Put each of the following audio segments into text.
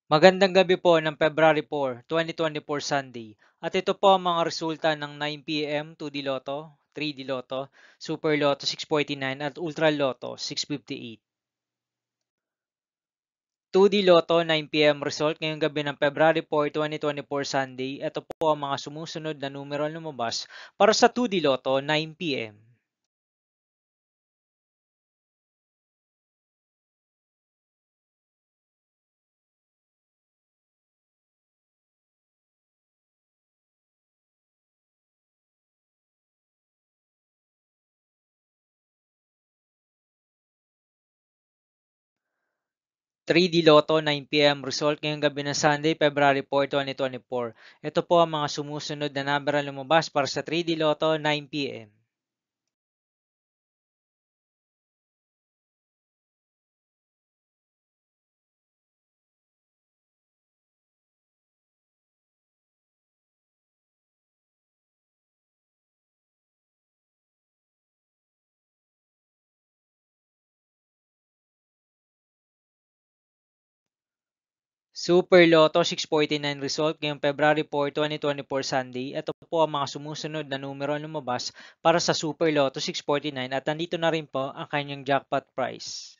Magandang gabi po ng February 4, 2024 Sunday. At ito po ang mga resulta ng 9 p.m. 2D Lotto, 3D Lotto, Super Lotto 649 at Ultra Lotto 658. 2D Lotto 9 p.m. result ngayong gabi ng February 4, 2024 Sunday. Ito po ang mga sumusunod na numero na lumabas para sa 2D Lotto 9 p.m. 3D Lotto 9 p.m. result ngayong gabi ng Sunday, February 4, 2024. Ito po ang mga sumusunod na number na lumabas para sa 3D Lotto 9 p.m. 'Super Lotto 649 result ngayong February 4, 2024 Sunday. Ito po ang mga sumusunod na numero ang lumabas para sa Super Lotto 649 at nandito na rin po ang kanyang jackpot prize.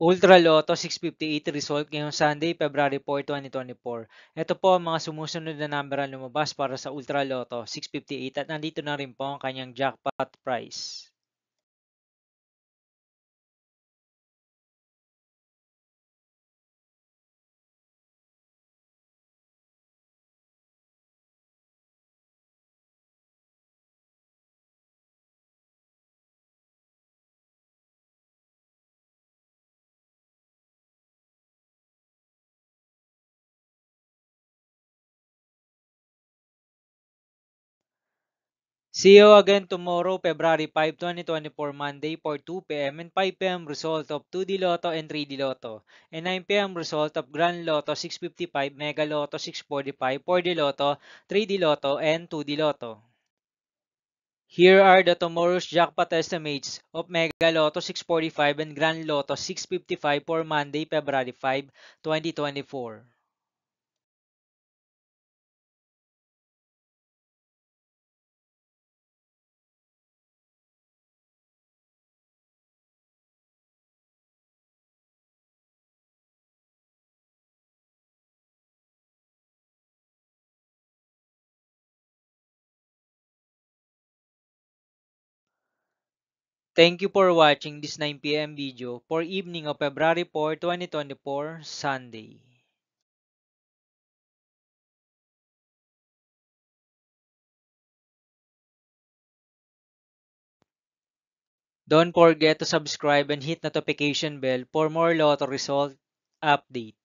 Ultra Lotto 658 result ngayong Sunday, February 4, 2024. Ito po ang mga sumusunod na number ang lumabas para sa Ultra Lotto 658 at nandito na rin po ang kanyang jackpot prize. See you again tomorrow, February 5, 2024, Monday for 2 p.m. and 5 p.m. result of 2D Lotto and 3D Lotto, and 9 p.m. result of Grand Lotto 655, Mega Lotto 645, 4D Lotto, 3D Lotto, and 2D Lotto. Here are the tomorrow's jackpot estimates of Mega Lotto 645 and Grand Lotto 655 for Monday, February 5, 2024. Thank you for watching this 9 p.m. video for evening of February 4, 2024, Sunday. Don't forget to subscribe and hit notification bell for more lotto result update.